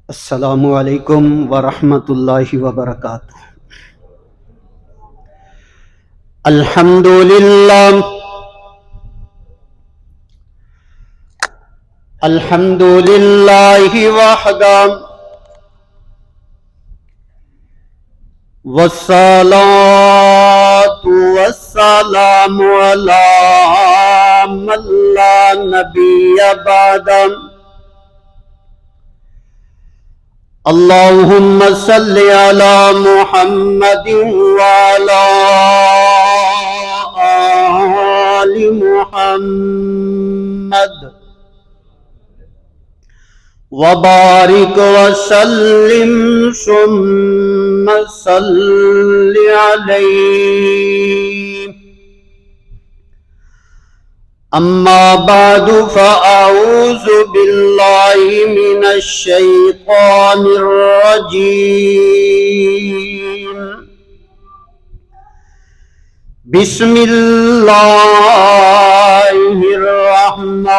السلام علیکم ورحمۃ اللہ وبرکاتہ۔ الحمد للہ الحمد للہ وحدہ والصلاة والسلام علی من لا نبی بعدہ۔ اللہم صلی علی محمد وعلی آل محمد وبارک وسلم ثم صلی علیہ۔ اما بعد فاعوذ باللہ من الشیطان الرجیم۔ بسم اللہ الرحمن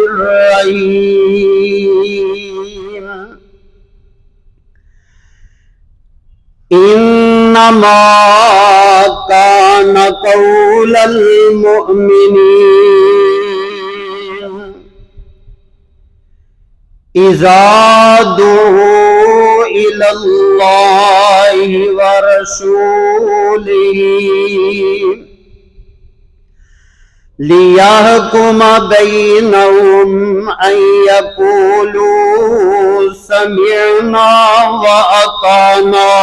الرحیم۔ انما كان قول المؤمنين إذا دعوا إلى الله ورسوله ليحكم بينهم أن يقولوا سمعنا وأطعنا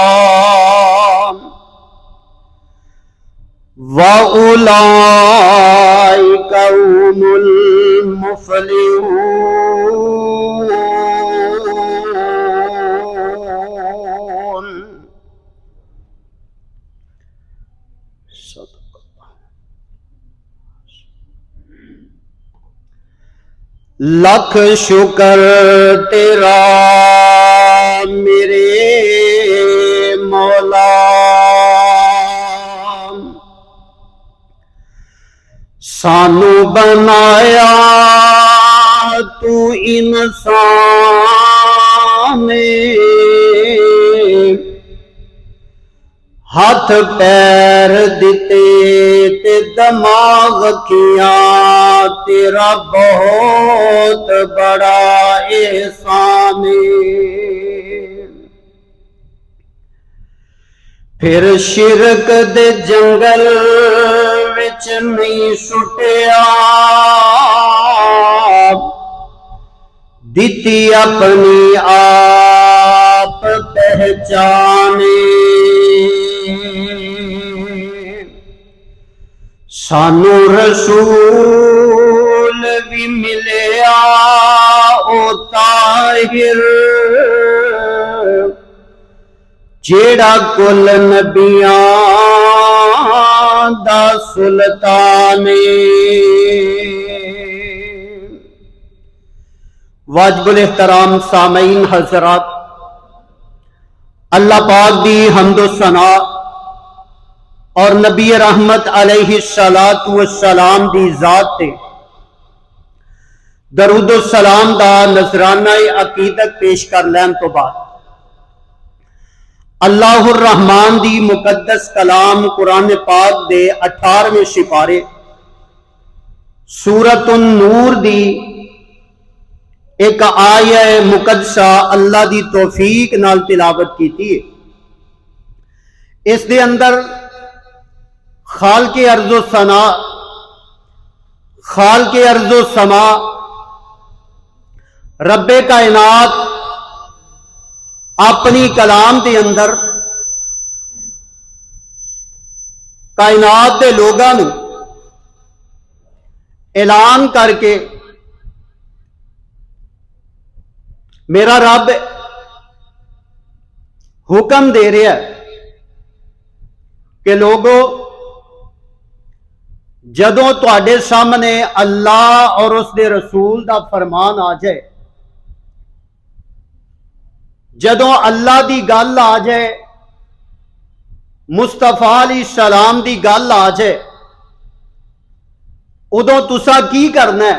وَأُولَئِكَ هُمُ الْمُفْلِحُونَ۔ لاکھ شکر تیرا میرے مولا، سانو بنایا تو انسان، ہاتھ پیر دیتے تے دماغ کیا، تیرا بہت بڑا احسان۔ پھر شرک دے جنگل وچ نہیں سٹیا، دیتی اپنی آپ پہچانے، سانو رسول بھی ملیا او طاہر، جیڑا کل نبیاں دا سلطان۔ واجب الاحترام سامعین حضرات، اللہ پاک دی حمد و ثنا اور نبی رحمت علیہ الصلاۃ والسلام دی ذات تے درود و سلام دا نذرانہ عقیدت پیش کر لین تو بعد اللہ الرحمن دی مقدس کلام قرآن پاک دے 18ویں سپارے سورۃ النور دی ایک آیہ مقدسہ اللہ دی توفیق نال تلاوت کیتی ہے۔ اس دے اندر خالق ارض و ثنا، خالق ارض و سما، رب کائنات اپنی کلام دے اندر کائنات دے لوگاں نوں اعلان کر کے میرا رب حکم دے رہا ہے کہ لوگو جدوں تواڈے سامنے اللہ اور اس دے رسول دا فرمان آ جائے، جدوں اللہ دی گل آ جائے، مصطفیٰ علیہ السلام دی گل آ جائے، ادو تسا کی کرنا ہے؟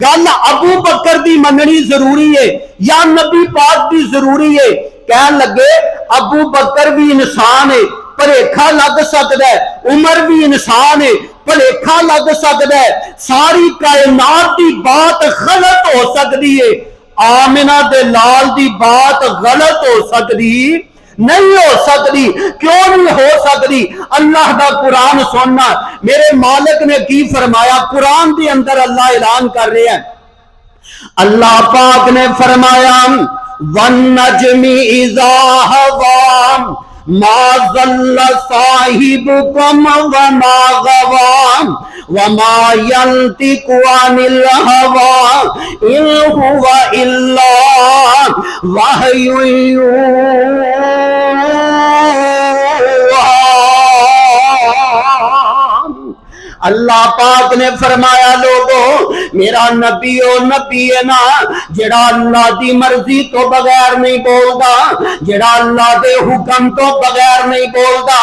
گل ابو بکر دی مننی ضروری ہے یا نبی پاک دی ضروری ہے؟ کہن لگے ابو بکر بھی انسان ہے، بھلیکھا لگ سکتا ہے، عمر بھی انسان ہے، بھلیکھا لگ سکتا ہے، ساری کائنات دی بات غلط ہو سکتی ہے، آمنہ دے لال دی بات غلط ہو سکتی نہیں ہو سکتی۔ کیوں نہیں ہو سکتی؟ اللہ دا قرآن سننا، میرے مالک نے کی فرمایا، قرآن دی اندر اللہ اعلان کر رہے ہیں، اللہ پاک نے فرمایا وَالنَّجْمِ إِذَا هَوَىٰ مَا ضَلَّ صَاحِبُكُمْ وَمَا غَوَىٰ وَمَا يَنطِقُ عَنِ الْهَوَىٰ إِنْ هُوَ إِلَّا وَحْيٌ يُوحَىٰ۔ اللہ پاک نے فرمایا لوگو میرا نبی او نبی ہے نا جڑا اللہ دی مرضی تو بغیر نہیں بولدا، جڑا اللہ دے حکم تو بغیر نہیں بولدا،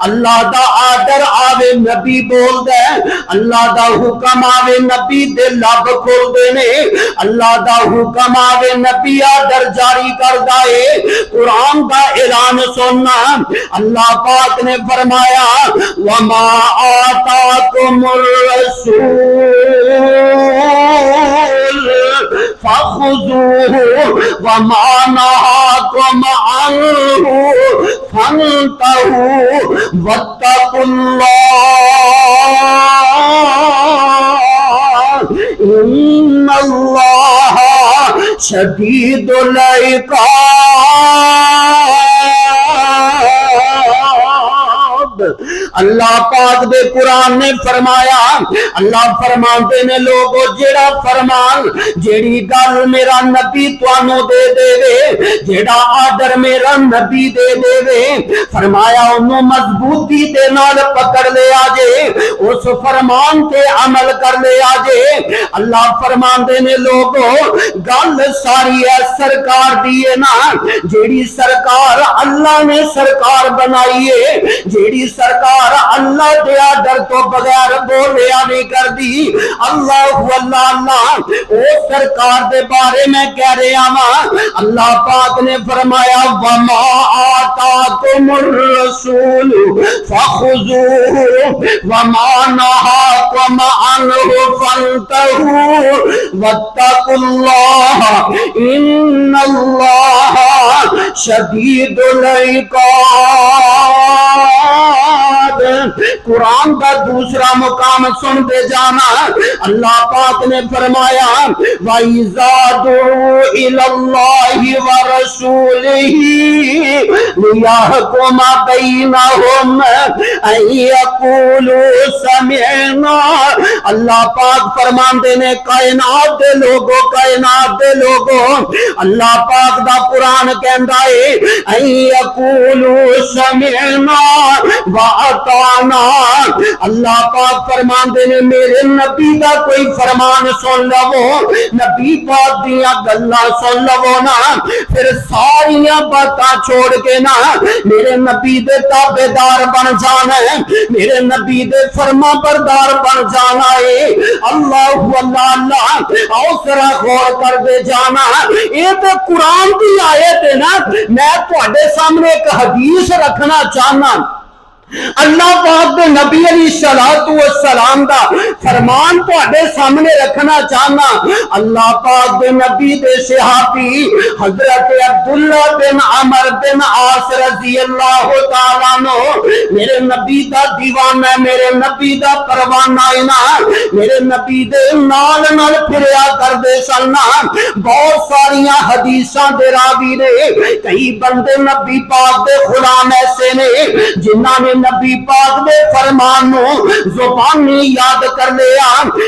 اللہ دا آرڈر آوے نبی بولدا ہے، اللہ دا حکم آوے نبی دے لب کھولدے نے، اللہ دا حکم آوے نبی آرڈر جاری کردا ہے۔ قرآن دا اعلان سننا، اللہ پاک نے فرمایا وما آتاکم الرسول فخذوه وما نهاكم عنه فانتهوا واتقوا الله إن الله شديد العقاب۔ اللہ پاک دے قرآن نے فرمایا، اللہ فرماندے نے لوگو جیڑا فرمان جیڑی گل میرا نبی توانو دے دے وے، جیڑا آرڈر میرا نبی دے دے وے، فرمایا انہوں مضبوطی دے نال پکڑ لے آجے، اس فرمان تے عمل کر لے آجے۔ اللہ فرماندے نے لوگو گل ساری ہے سرکار دیئے نا، جیڑی سرکار اللہ نے سرکار بنائیے، جیڑی سرکار اللہ دیا در تو بغیر بولیا نہیں کر دی، اللہ اللہ اللہ او سرکار دے بارے میں کہہ رہے ہاں۔ اللہ پاک نے فرمایا وما آتاکم الرسول فخذوه وما نهاکم عنہ فانتہوا واتقوا اللہ ان اللہ شدید العقاب۔ قرآن کا دوسرا مقام سن دے جانا، اللہ پاک نے فرمایا وَإِذَا دُعُوا إِلَى اللَّهِ وَرَسُولِهِ لِيَحْكُمَ بَيْنَهُمْ أَن يَقُولُوا سَمِعْنَا۔ اللہ پاک فرماندے نے کائنات دے لوگوں اللہ پاک دا قرآن کہندا ہے أن يَقُولُوا سَمِعْنَا وَأَطَعْنَا۔ اللہ پاک فرماندے نے میرے نبی دا کوئی فرمان سن لو، نبی پاک دیا گلاں سن لو نا، پھر ساریاں باتاں چھوڑ کے نا میرے نبی دے تابعدار بن جانا ہے، میرے نبی دے فرما بردار بن جانا ہے۔ اللہ اللہ اللہ آؤ ذرا غور کر دے جانا، یہ تے قرآن کی آیت ہے نا، میں تواڈے سامنے ایک حدیث رکھنا چاہنا، اللہ پاک دے نبی علیہ السلام دا فرمان تواڈے سامنے رکھنا چاہنا۔ اللہ پاک دے نبی دے صحابی حضرت عبداللہ بن عمر بن عاص رضی اللہ تعالیٰ عنہ میرے نبی دا دیوانہ ہے، میرے نبی دا پروانہ ہے نا، میرے نبی دے نال نال پھریا کر دے سننا، بہت ساریاں حدیثاں دے راوی نے، کئی بندے نبی پاک دے غلام ایسے نے جنہاں نے نبی پاک دے فرمان نو زبانی یاد کر لیا،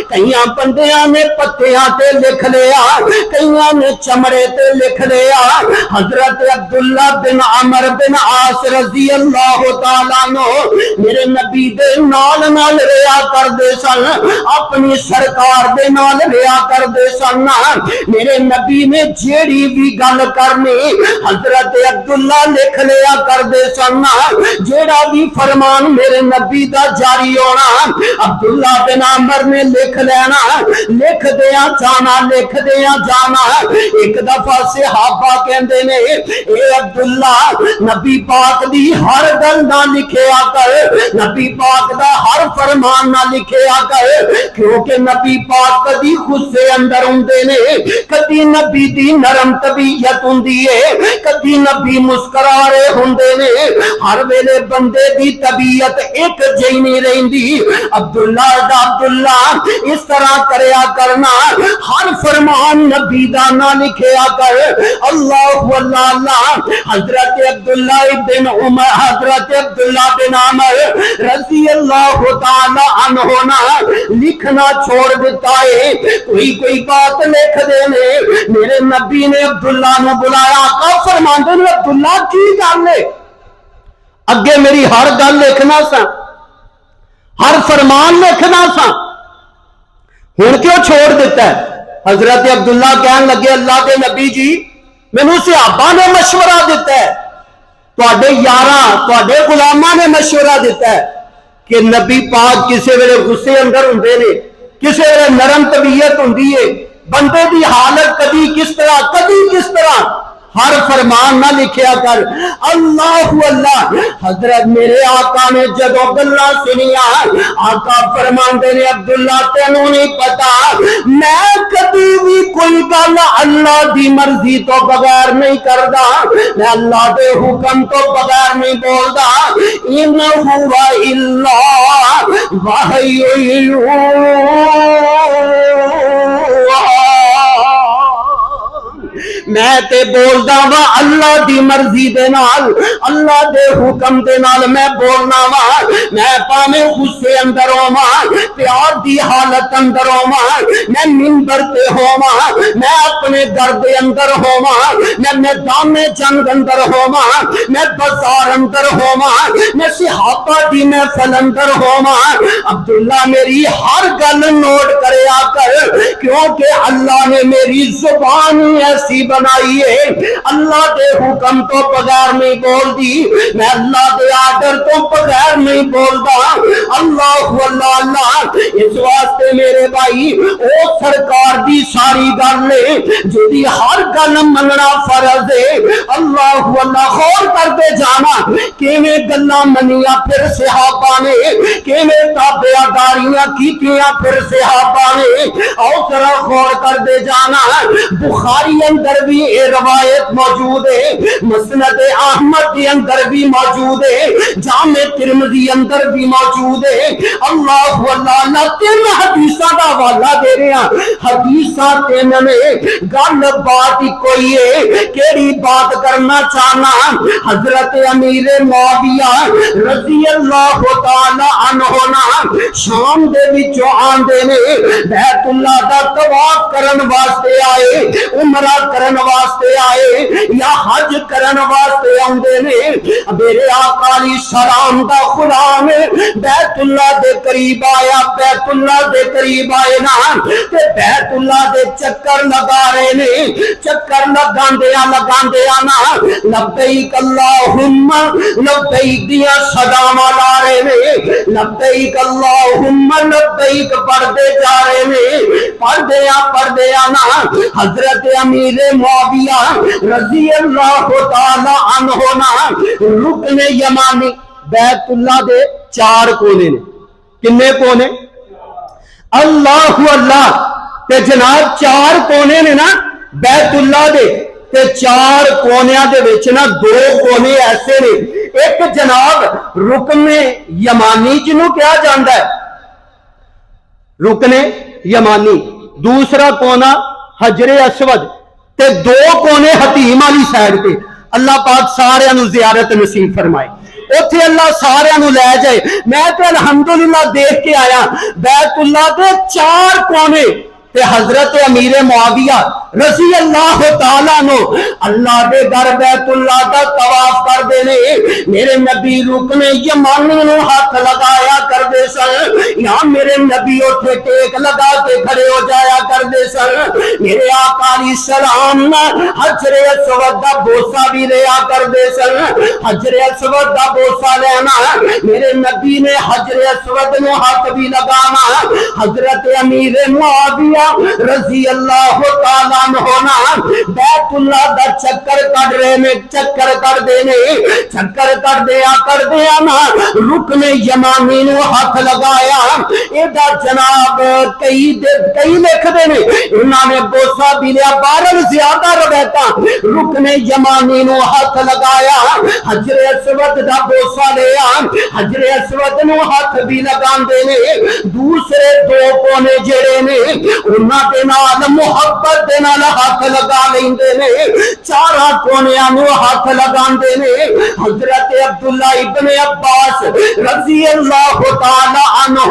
کئیاں بندیاں نے پتیاں تے لکھ لیا، کئیاں نے چمڑے تے لکھ لیا۔ حضرت عبداللہ بن عمر بن عاص رضی اللہ تعالیٰ عنہ میرے نبی دے نال نال ریا کر دے سن، اپنی سرکار دے نال ریا کر دے سن، میرے نبی نے جیڑی بھی گل کرنی حضرت عبداللہ لکھ لیا کر دے سن، جیڑا بھی فرمان میرے نبی دا جاری ہونا۔ عبداللہ بن عمر نے لکھ لینا، لکھ دیا جانا۔ ایک دفعہ صحابہ کہندے نے اے عبداللہ نبی پاک دی ہر گل نہ لکھیا کر، نبی پاک دا ہر فرمان نہ لکھیا کر، کیونکہ نبی پاک کدی غصے اندر ہوندے نے، کدی نبی دی نرم طبیعت ہوندی ہے، کدی نبی مسکرا رہے ہوندے نے، ہر ویلے بندے دی طبیعت ایک جہی نہیں رہندی۔ عبداللہ اس طرح کریا کرنا، ہر فرمان نبی دا نہ لکھیا کر۔ اللہ اللہ حضرت عبداللہ بن عمر رضی اللہ تعالی عنہ لکھنا چھوڑ دیتا ہے۔ کوئی بات لکھ دینے، میرے نبی نے عبداللہ نے بلایا، آقا فرماندے نے عبداللہ کی گل ہے؟ اگے میری ہر گل لکھنا سا، ہر فرمان لکھنا سا، ہن کیوں چھوڑ دیتا ہے؟ حضرت عبداللہ کہنے لگے اللہ کے نبی جی مینوں صحابہ نے مشورہ دیتا ہے، تواڈے یاراں تواڈے غلاماں نے مشورہ دیتا ہے کہ نبی پاک کسے ویلے غصے اندر ہوندے نے، کسے ویلے نرم طبیعت ہوندی ہے، بندے دی حالت کدی کس طرح، ہر فرمان نہ لکھیا کر۔ اللہ حضرت میرے آقا نے جدو گلاں سنیا، آقا فرماندے نے عبداللہ تینوں نہیں پتا میں کبھی بھی کوئی گل اللہ دی مرضی تو بغیر نہیں کردا، میں اللہ دے حکم تو بغیر نہیں بولدا، انہ ہوا الا وحی میں تے بولدا وا اللہ دی مرضی دے نال، اللہ دے حکم دے نال میں بولنا وا، میں پاویں غصے اندر ہوواں، پیار دی حالت اندر ہوواں، میں منبر تے ہوواں، میں اپنے گھر دے اندر ہوواں، میں میدان جنگ اندر ہوواں، میں بازار اندر ہوواں، میں صحابہ دی محفل اندر ہوواں۔ عبداللہ میری ہر گل نوٹ کریا کر، کیونکہ اللہ نے میری زبان ایسی بنائی ہے، اللہ دے حکم تو بغیر نہیں بول دی، میں اللہ دے آرڈر تو بغیر نہیں بولدا۔ اللہ اس واسطے میرے بھائی او سرکار دی ساری گل ہے جدی ہر گل مننا فرض ہے۔ اللہ غور کرتے جانا کیویں گلاں منیاں پھر صحابہ نے، کیویں تابعداریاں کیتیاں پھر صحابہ نے، او ذرا غور کرتے جانا۔ بخاری اندر بھی یہ روایت موجود ہے، مسند احمد کے اندر بھی موجود ہے، جامع ترمذی اندر بھی موجود ہے۔ اللہ تین حدیثاں دا حوالہ دے رہے ہیں، حدیثاں تین نے، گل بات ہی کوئی ہے، کیڑی بات کرنا چاہنا۔ حضرت امیر معاویہ رضی اللہ تعالی عنہ شام دے وچوں آندے نے، بیت اللہ دا طواف کرن واسطے آئے، عمرہ کرن واسطے آئے یا حج کرن واسطے آندے نے۔ میرے آقا علیہ السلام دا غلام بیت اللہ دے قریب آیا، بیت اللہ دے قریب آئے نا تے بیت اللہ دے چکر لگا رہے نے، چکر لگاندیا نا لبیک اللہم لبیک دیا صداواں لا رہے نے، لبیک اللہم لبیک پڑھتے جا رہے نے، پڑھدیا نا حضرت امیر معاویہ رضی اللہ تعالی عنہ رکن یمانی، بیت اللہ دے چار کونے نے، کنے کونے؟ اللہ تے جناب چار کونے نے نا بیت اللہ دے، تے چار کونیاں دے وچ نا دو کونے ایسے نے، ایک جناب رکن یمانی جنوں کہا جاندا ہے، رکن یمانی، دوسرا کونا حجر اسود، تے دو کونے حتیم والی سائڈ پہ۔ اللہ پاک سارے نو زیارت نصیب فرمائے، اوتھے اللہ سارے نو لے جائے۔ میں تے الحمدللہ دیکھ کے آیا بیت اللہ دے چار کونے تے حضرت امیر معاویہ رضی اللہ تعالیٰ نو اللہ دے گھر بیت اللہ دا طواف کر دینے میرے نبی رکن یمانی نو ہاتھ لگایا کر دے سن یا میرے نبی اٹھے ٹیک لگا کے کھڑے ہو جایا کر دے سن میرے آقا علیہ السلام حجر اسود دا بوسہ بھی لیا کر دے سن حجر اسود دا بوسہ لینا میرے نبی نے حجر اسود نو ہاتھ بھی لگانا حضرت امیر معاویہ رضی اللہ تعالیٰ ہونا بیت اللہ دا چکر کر رہے نے چکر کر دینے چکر کر دیا نا رکن یمانی نو ہاتھ لگایا ایڈا جناب کئی لکھ دینے انہوں نے بوسہ بھی لیا 12 زیادہ روایتاں رکن یمانی نو ہاتھ لگایا حجر اسود دا بوسہ لیا حجر اسود نو ہاتھ بھی لگان دینے دوسرے 2 کونے جڑے نے انہاں دے نال محبت دے نال ہاتھ لگا لیندے نے 4 کونیاں نو ہاتھ لگاندے نے حضرت عبداللہ ابن عباس رضی اللہ تعالی عنہ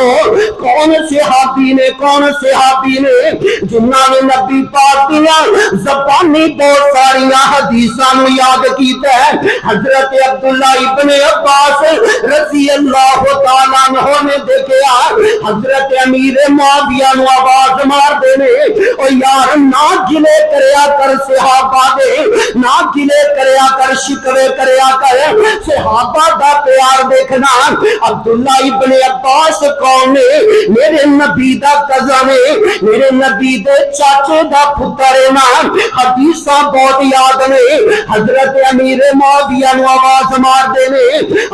کون صحابی نے جنہاں نے نبی پاک دیاں زبانی بہت ساریاں حدیثاں نو یاد کیتا ہے حضرت عبداللہ ابن عباس رضی اللہ تعالی عنہ نے دیکھا حضرت امیر معاویہ نو آواز مار دینے او یار نہ گلے کریا کر صحابہ دے نہ گلے کریا کر شکوے کریا کر صحابہ دا پیار دیکھنا عبداللہ ابن عباس کون ہے میرے نبی دا کزن ہے میرے نبی دے چاچے دا پتر ہے نا حدیثاں بہت یاد نے حضرت امیر معاویہ نو آواز مار دینے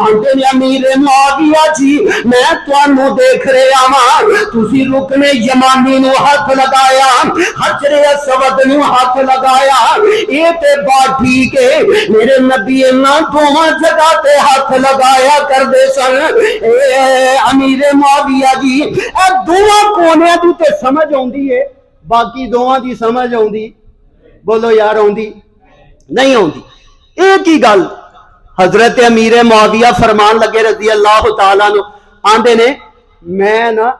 آندے نے امیر معاویہ جی میں تانوں دیکھ رہا ہاں تسی رکن یمانی نو ہاتھ لگایا حجر اسود نو ہاتھ لگایا یہ تے بات ٹھیک ہے میرے نبی انہاں دوواں جگہ تے ہاتھ لگایا کر دے سن امیر معاویہ جی اے دوواں کونیاں دی تے سمجھ آوندی ہے باقی دوواں دی سمجھ آوندی بولو یار آوندی نہیں آوندی ایک ہی گل حضرت امیر معاویہ فرمان لگے رضی اللہ تعالیٰ نو آندے نے میں نا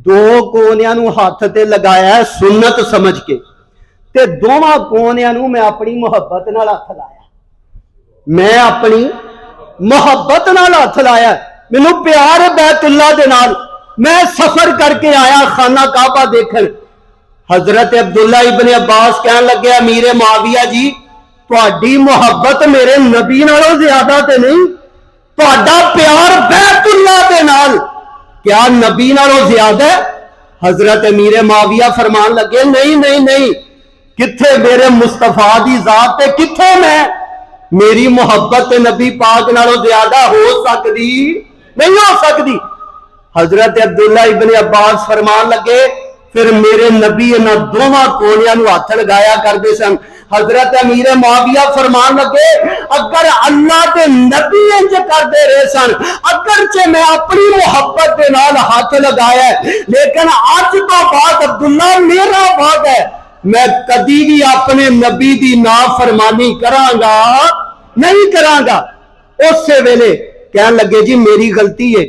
2 کونیاں نو ہاتھ تے لگایا ہے سنت سمجھ کے تے 2 کونیاں نو میں اپنی محبت نال ہاتھ لایا میں اپنی محبت نال ہاتھ لایا مینوں پیار ہے بیت اللہ دے نال میں سفر کر کے آیا خانہ کعبہ دیکھن حضرت عبداللہ ابن عباس کہن لگے امیر معاویہ جی تہاڈی محبت میرے نبی نالوں زیادہ تے نہیں تہاڈا پیار بیت اللہ دے نال کیا نبی نالوں زیادہ ہے حضرت امیر معاویہ فرمان لگے نہیں کتھے میرے مصطفیٰ دی ذات تے کتھے میں میری محبت نبی پاک نالوں زیادہ ہو سکتی نہیں ہو سکتی حضرت عبداللہ ابن عباس فرمان لگے پھر میرے نبی انہاں 2 کونیاں نو ہاتھ لگایا کردے سن حضرت امیر معاویہ فرمان لگے اگر اللہ دے نبی انج کردے رہے سن اگرچہ میں اپنی محبت دے نال ہاتھ لگایا ہے لیکن آج تو بعد عبداللہ میرا وعدہ ہے میں کدی بھی اپنے نبی دی نافرمانی کراں گا نہیں کراں گا اس سے ویلے کہن لگے جی میری غلطی ہے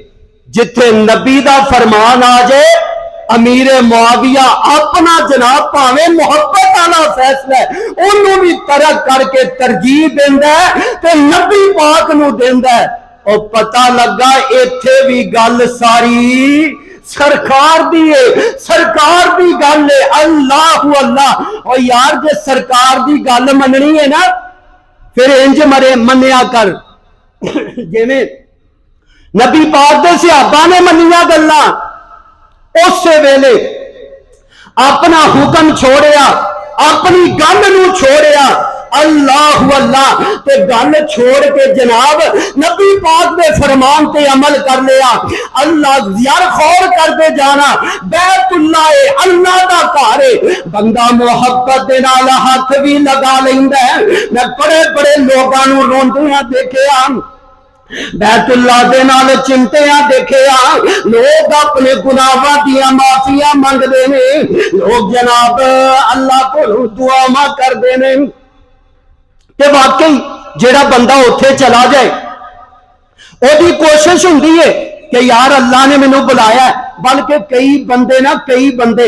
جتھے نبی دا فرمان آ جائے امیر معاویہ اپنا جناب پاویں محبت والا فیصلہ ہے انہوں بھی ترک کر کے ترجیح دیندا ہے تے نبی پاک نو دیندا ہے اور پتہ لگا ایتھے بھی گل ساری سرکار دی ہے سرکار دی گل ہے اللہ اور یار جے سرکار دی گل مننی ہے نا پھر انج منیا کر جویں نبی پاک دے صحابہ نے منیا گلاں اس سے ویلے اپنا حکم چھوڑیا اپنی گل نو چھوڑیا اللہ تے گل چھوڑ کے جناب نبی پاک دے فرمان تے عمل کر لیا اللہ یار خور کر دے جانا بیت اللہ اللہ دا گھر ہے بندہ محبت دے نال ہاتھ بھی لگا لیندا ہے میں بڑے بڑے لوگاں نو روندیاں دیکھیا بیت اللہ دے نال چمٹیاں دیکھیا لوگ اپنے گناہاں دیاں معافیاں منگدے نے لوگ جناب اللہ کو دعا کردے نے تے واقعی جیڑا بندہ اوتھے چلا جائے او دی کوشش ہوندی ہے کہ یار اللہ نے مینوں بلایا ہے بلکہ کئی بندے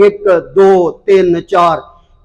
1 2 3 4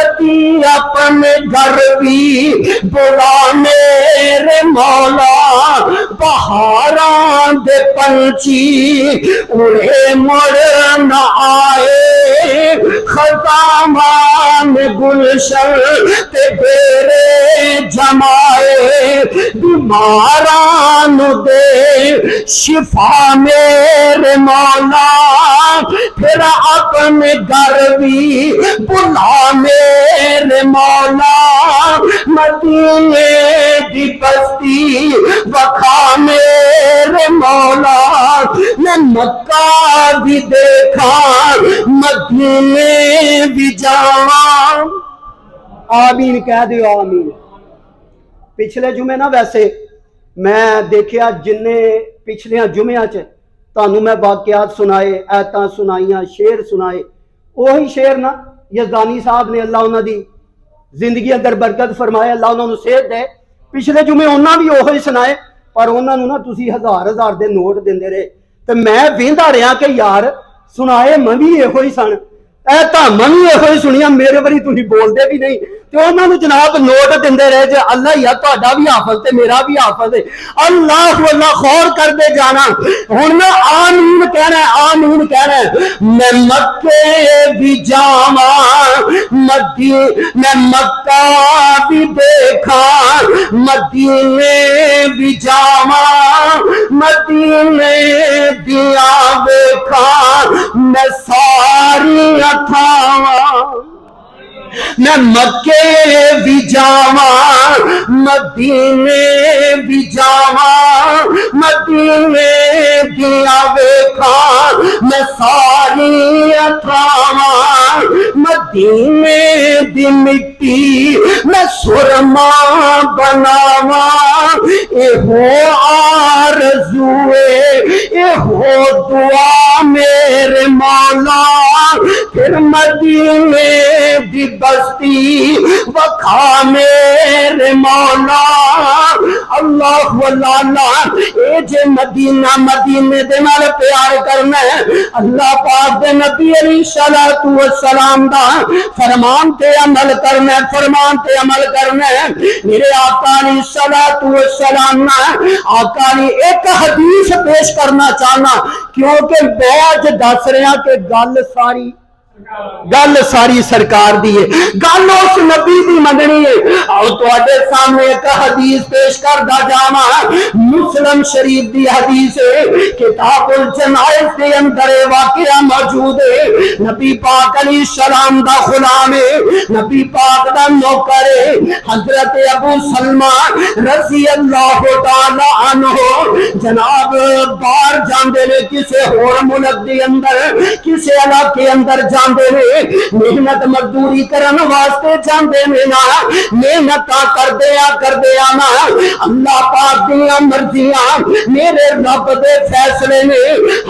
کدی اپنے گھر بھی بلا میرے مولا بہاراں دے پنچھی اڑے مڑ نہ آئے خزاں گلشن تے بیرے جمائے بیماراں نو دے شفا میرے مولا پھر اپنے گھر بھی بلا میرے مولا مدینے دی بستی وکھا میرے مولا میں مکہ بھی دیکھا مدینے بھی جاواں آمین کہہ دیو آمین۔ پچھلے جمعے نا ویسے میں دیکھیا جننے پچھلے جمعہ تانوں میں واقعات سنائے ایتاں سنائیاں شعر سنائے وہی شعر نا یزدانی صاحب نے اللہ انہاں دی زندگی اندر برکت فرمائے اللہ انہاں نوں صحت دے پچھلے جمعے انہاں بھی وہی سنائے پر انہاں نوں نا تسی ہزار ہزار دے نوٹ دیندے رہے تے میں ویندا رہا کہ یار سنائے میں بھی یہ ہی سن ایتاں میں بھی یہ سنیا میرے بری تسی بولدے بھی نہیں تے انہاں نوں جناب نوٹ دیندے رہے جے اللہ یا تہاڈا بھی حافظ تے میرا بھی حافظ ہے اللہ اللہ خور کر دے جانا ہن میں آمین کہنا ہے آمین کہنا ہے میں مکے بھی جاواں میں مکہ بھی دیکھا مدینے بھی جاواں مدینے دیا دیکھا میں ساری تھاواں میں مکے بھی جاواں مدینے بھی جاواں مدینے دیا ویکھاں میں ساری تھاواں مدینے دی مٹی میں سرما بناواں ایہو آرزو ایہو دعا میرے مولا پھر مدینے دی بستی وکھا میرے مولا اللہ اللہ اے جے مدینہ مدینے دے نال پیار کرنا ہے اللہ پاک دے نبی علیہ الصلوۃ والسلام دا فرمان تے عمل کرنا ہے فرمان تے عمل کرنا ہے میرے آقا علیہ الصلوۃ والسلام نے آقا نے ایک حدیث پیش کرنا چاہنا کیونکہ بعد دس رہا کہ گل ساری سرکار دی ہے گل اس نبی دی مننی ہے اور تواڈے سامنے ایک حدیث پیش کردا جاواں مسلم شریف دی حدیث ہے کتاب الجنائز کے اندر واقعہ موجود ہے نبی پاک علیہ السلام دا غلام ہے نبی پاک دا نوکر ہے حضرت ابو سلمہ رضی اللہ تعالی عنہ جناب باہر جاندے نے کسے ہور ملک دے اندر کسے علاقے اندر جاندے محنت مزدوری کرن واسطے جاندے نے نا محنت کر دیا نا اللہ پاک دیاں مرضیاں میرے رب دے فیصلے نے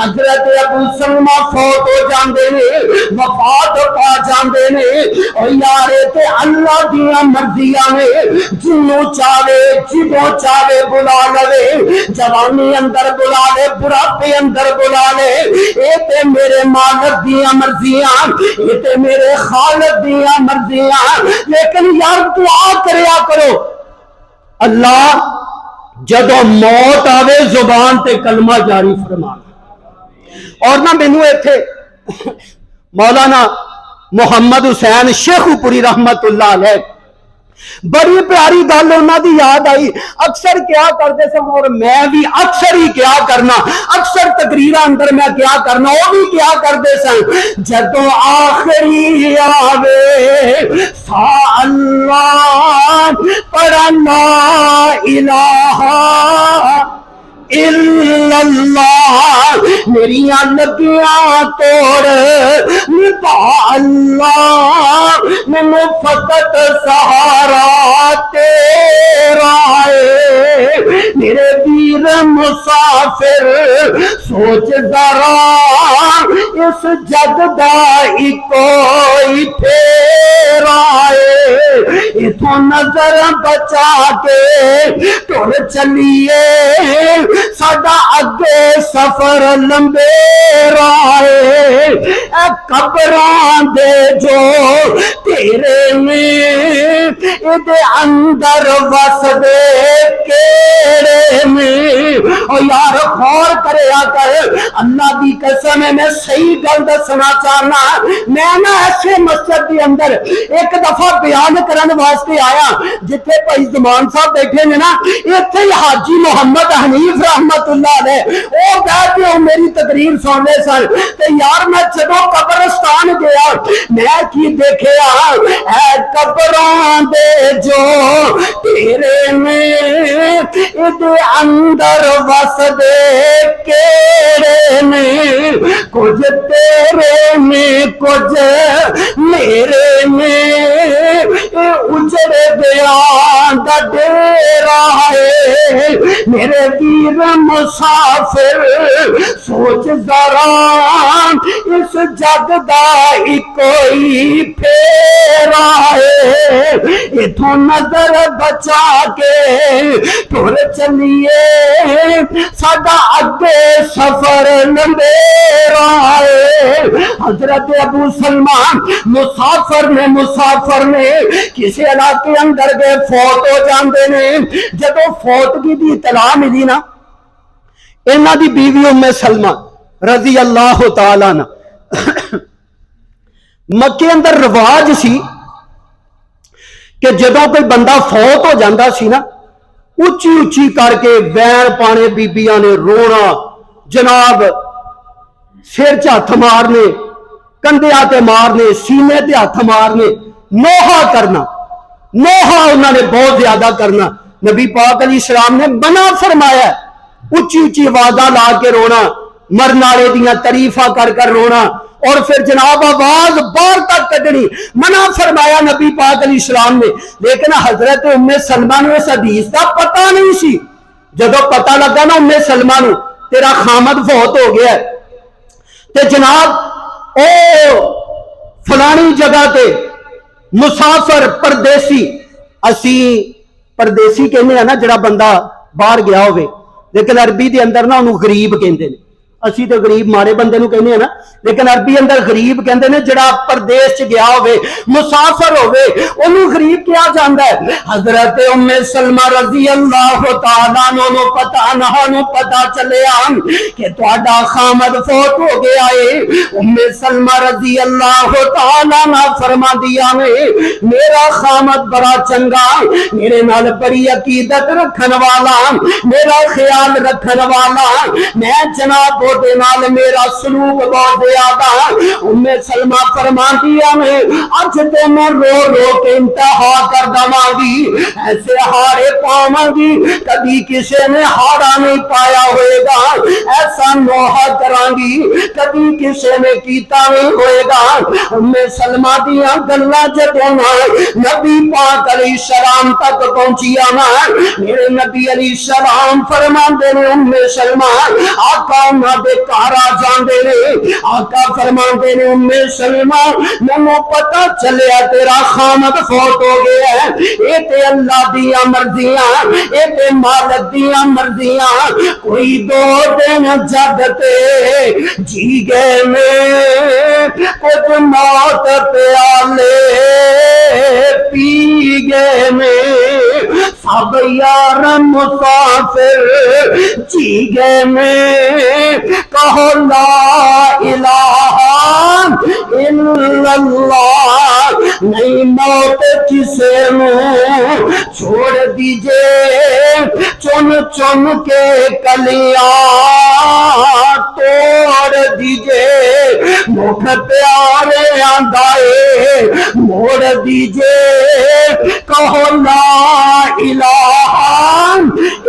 حضرت ابو سلمہ فوت ہو جاندے نے وفات پا جاندے نے او یار تے اللہ دیاں مرضیاں نے جنوں چاہے جدوں چاہے بلا لے جوانی اندر بلا لے بڑھاپے اندر بلا لے اے تے میرے مالک دیاں مرضیاں یہ تے میرے خالق دیاں مرضیاں لیکن یار دعا کریا کرو اللہ جدو موت آوے زبان تے کلمہ جاری فرمانا اور نہ مینوں ایتھے مولانا محمد حسین شیخو پوری رحمت اللہ علیہ بڑی پیاری گل انہاں دی یاد آئی اکثر کیا کرتے سن اور میں بھی اکثر ہی کیا کرنا اکثر تقریراں اندر میں کیا کرنا وہ بھی کیا کرتے سن جدوں آخری آوے سا اللہ پڑھنا الہ الا اللہ میریاں لگیاں توڑ نبا اللہ میں فقط سہارا تیرا ہے میرے ویر مسافر سوچ ذرا اس جگ دا کوئی پھیرا ہے اتھوں نظر بچا کے ٹر چلیے سدا اگے سفر لمبے رائے قبراں دے جو تیرے میں ادھے اندر وسدے کیڑے میں او یار غور کریا کر اللہ دی قسم میں صحیح گل دسنا چاہنا میں نا ایسے مسجد کے اندر ایک دفعہ بیان کرن واسطے آیا جتھے بھائی زمان صاحب بیٹھے نے نا ایتھے ہی حاجی محمد حنیف رحمت اللہ علیہ او بیٹھ کے میری تقریر سن لے سن تے یار میں جدوں قبرستان گیا میں کی دیکھیا اے قبراں دے جو تیرے میں ادھے اندر وسدے کیڑے میں کچھ تیرے میں کچھ میرے میں اجڑے بیان دا ڈیرا ہے میرے ویر مسافر سوچ ذرا اس جگ دا کوئی پھیرا ہے اتھوں نظر بچا کے ٹر چلیے ساڈا اگے سفر لمبیرا ہے حضرت ابو سلمان مسافر نے کسی علاقے اندر گئے فوت ہو جاندے نے جدو فوتگی دی اطلاع ملی نا انہاں دی بیوی ام سلمہ رضی اللہ تعالیٰ عنہ مکے اندر رواج سی کہ جدو کوئی بندہ فوت ہو جاندہ سی نا اچھی اچھی کر کے وین پانے بیبیاں نے رونا جناب سر چ ہاتھ مارنے کندھے تے مارنے سینے تے ہاتھ مارنے نوحہ کرنا نوحہ انہوں نے بہت زیادہ کرنا نبی پاک علیہ السلام نے منع فرمایا اچھی اچھی آوازاں لا کے رونا مرن والے دیاں تعریفاں کر کر رونا اور پھر جناب آواز باہر تک کڈنی منع فرمایا نبی پاک علیہ السلام نے لیکن حضرت ام سلمہ نے اس حدیث کا پتہ نہیں سی جدو پتہ لگا نا ام سلمہ نو تیرا خامد فوت ہو گیا ہے تے جناب او فلانی جگہ تے مسافر پردیسی اسی پردیسی کہنے ہیں نا جڑا بندہ باہر گیا ہوئے لیکن عربی دے اندر نا انہوں غریب کہندے نے اسی تو غریب مارے بندے نو کہنے ہیں نا لیکن عربی اندر غریب کہندے نے جڑا پردیش چ گیا ہوئے مسافر ہوئے انہوں غریب کیا جاندا ہے حضرت ام سلمہ رضی اللہ تعالیٰ عنہ پتہ چلیا کہ تہاڈا خامد فوت ہو گیا ہے ام سلمہ رضی اللہ تعالیٰ عنہ فرماندیاں نے میرا خامد بڑا چنگا میرے نال بڑی عقیدت رکھن والا میرا خیال رکھن والا میں جناب دے نال میرا سلوک بہت زیادہ ام سلمہ فرماندیاں نے اج تے میں رو رو کے انتہا کر دواں گی ایسے ہارے پاواں گی کبھی کسی نے ہارا نہیں پایا ہوئے گا ایسا نوحہ کراں گی کبھی کسی نے کیتا نہیں ہوئے گا ام سلمہ دیاں گلاں جدوں نبی پاک علیہ السلام تک پہنچیا نا میرے نبی علیہ السلام فرماندے نے ام سلمہ آقا دے کارا جاندے نے آقا فرماندے نے ام سلمہ مینوں پتہ چلیا تیرا خامد فوت ہو گیا ہے اے تے اللہ دیاں مرضیاں اے تے مالک دیاں مرضیاں کوئی دو دن جگ تے جی گئے میں کچھ موت پیالے پی گئے میں سب یار مسافر جی گئے میں کہو لا الہ الا اللہ نہیں موت کسے میں چھوڑ دیجئے چن چن کے کلیاں توڑ دیجئے مٹھ پیارے آندائے موڑ دیجئے کہو لا الہ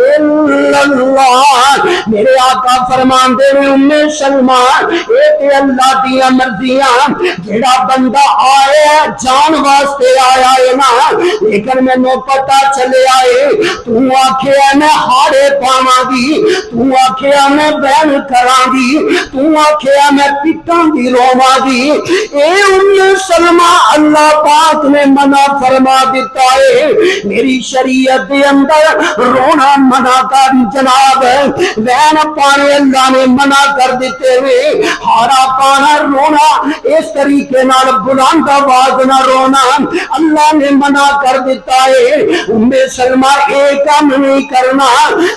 الا اللہ میرے آقا فرمان دے ام سلمہ اے تے اللہ دیاں مرضیاں جڑا بندہ آیا جان واسطے آیا ہے نا لیکن مینوں پتہ چلے آئے تو آکھیا میں ہاڑے پاواں گی تو آکھیا میں بہن کراں گی تو آکھیا میں پٹاں گی رو روواں گی۔ اے ام سلمہ اللہ پاک نے منع فرما دیتا ہے، میری شریعت دے اندر رونا منع کر جناب، وین پانے اللہ نے منع کر دیتے ہوئے، ہارا پانا رونا اس طریقے نال بلند آواز نہ رونا اللہ نے منع کر دیتا ہے۔ ام سلمہ ایک کام نہیں کرنا۔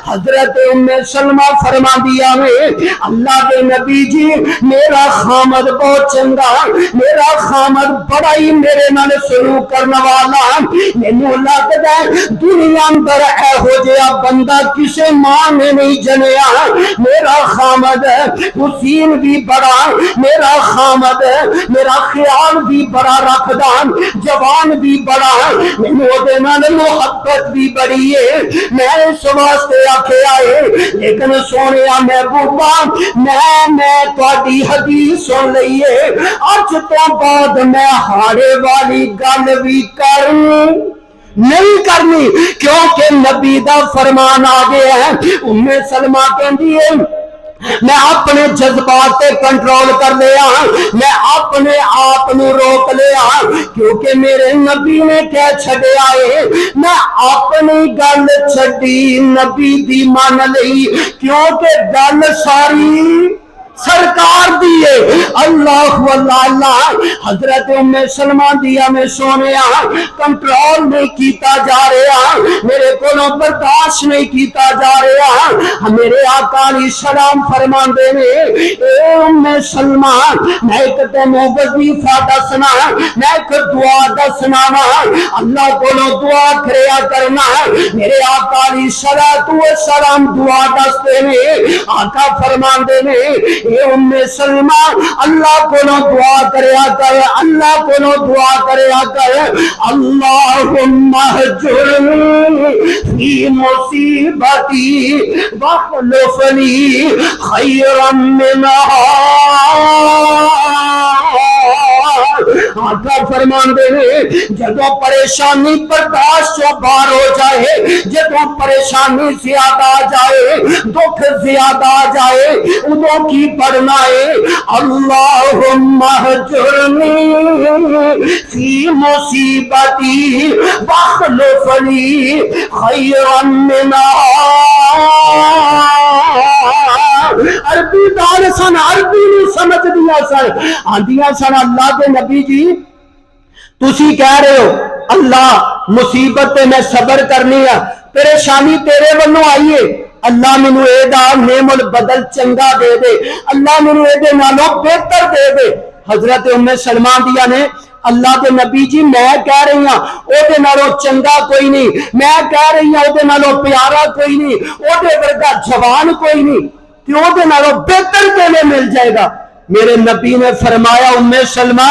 حضرت ام سلمہ فرما دیا میں اللہ کے نبی جی میرا خامد بہت چنگا، میرا خامد بڑا ہی میرے نال سلوک کرنے والا، مینوں لگدا ہے دنیا اندر ایہو جہا بندہ کسے ماں نے نہیں جنیا۔ میرا خامد حسین بھی بڑا، میرا خامد میرا خیال بھی بڑا رکھدا، جوان بھی بڑا، مینوں دے نال محبت بھی بڑی ہے، میں اس واسطے آکھیا ہے۔ لیکن سونیا محبوبہ میں تہاڈی حدیث سن لئی ہے، اج تو بعد میں ہاڑے والی گل بھی نہیں کرنی، کیونکہ نبی دا فرمان آ گیا ہے۔ ام سلمہ کہندی ہے میں اپنے جذبات تے کنٹرول کر لیا، میں اپنے آپ نو روک لیا، کیونکہ میرے نبی نے کہہ چھڈیا ہے، میں اپنی گل چھڈی نبی دی مان لئی، کیونکہ گل ساری سرکار دیئے اللہ اللہ۔ حضرت ام سلمہ دیا میں سونیا کنٹرول نہیں کیتا جا رہا، میرے کو برداشت نہیں کیتا جا رہا۔ میرے آقا علیہ السلام فرماندے نے اے ام سلمہ میں ایک تینوں وظیفہ دسنا، میں ایک دعا دسنا وا، اللہ کو دعا کریا کرنا۔ میرے آقا علیہ السلام دعا دستے نے، آقا فرماندے نے اے ام سلمہ اللہ کو دعا کریا کر، اللہ کو دعا کریا کر، اللہم اہجرنی فی مصیبتی واخلف لی خیرا منہا۔ آقا فرماندے نے جدوں پریشانی برداشت سے باہر ہو جائے، جدوں پریشانی زیادہ آ جائے، دکھ زیادہ آ جائے، ادوں کی پڑھنا ہے اللہم اہجرنی فی مصیبتی واخلف لی خیرا منہا۔ عربی دار سن، عربی نہیں سمجھ دیا سن، آندیاں سن اللہ کے نبی جی تسی کہہ رہے ہو اللہ مصیبت تے میں صبر کرنی ہے، پریشانی تیرے ونوں آئیے، اللہ مینوں اے دا نعم البدل چنگا دے دے، اللہ مینوں اے دے نالوں بہتر دے دے۔ حضرت ام سلمہ دیا نے اللہ کے نبی جی میں کہہ رہی ہاں او دے نالوں چنگا کوئی نہیں، میں کہہ رہی ہاں او دے نالوں پیارا کوئی نہیں، او دے ورگا جوان کوئی نہیں، کہ او دے نالوں بہتر کیویں مل جائے گا۔ میرے نبی نے فرمایا ام سلمہ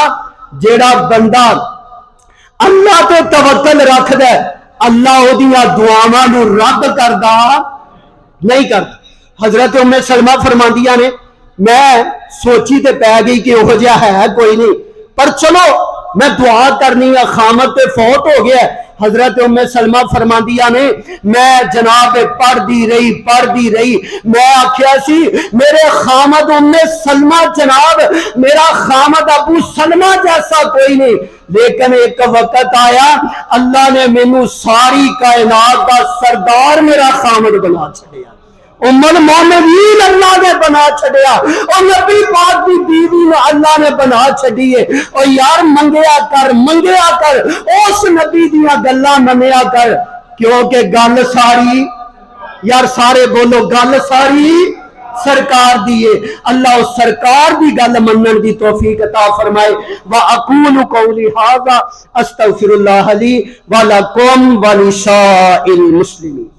جیڑا بندہ اللہ تے توکل رکھ دے اللہ او دیاں دعاواں نو رد کردا نہیں کرتا۔ حضرت ام سلمہ فرماندیاں نے میں سوچی تے پی گئی کہ وہ جہا ہے کوئی نہیں، پر چلو میں دعا کرنی ہے، خامد تے فوت ہو گیا۔ حضرت ام سلمہ فرماندیاں نے میں جناب پڑھ دی رہی، میں آکھیا سی میرے خامد ام سلمہ جناب میرا خامد ابو سلمہ جیسا کوئی نہیں، لیکن ایک وقت آیا اللہ نے مینوں ساری کائنات کا سردار میرا خامد بنا چھڑیا، ام المومنین اللہ نے بنا چھڑیا، اور نبی پاک کی بیوی نے اللہ نے بنا چھڑی ہے۔ اور یار منگیا کر اس نبی دیا گلاں منیا کر، کیونکہ گل ساری یار سارے بولو گل ساری سرکار دیئے، اللہ اس سرکار دی گل منن دی توفیق عطا فرمائے۔ وَأَقُولُ قَوْلِي هَذَا أَسْتَغْفِرُ اللَّهَ لِي وَلَكُمْ وَلِسَائِرِ الْمُسْلِمِينَ۔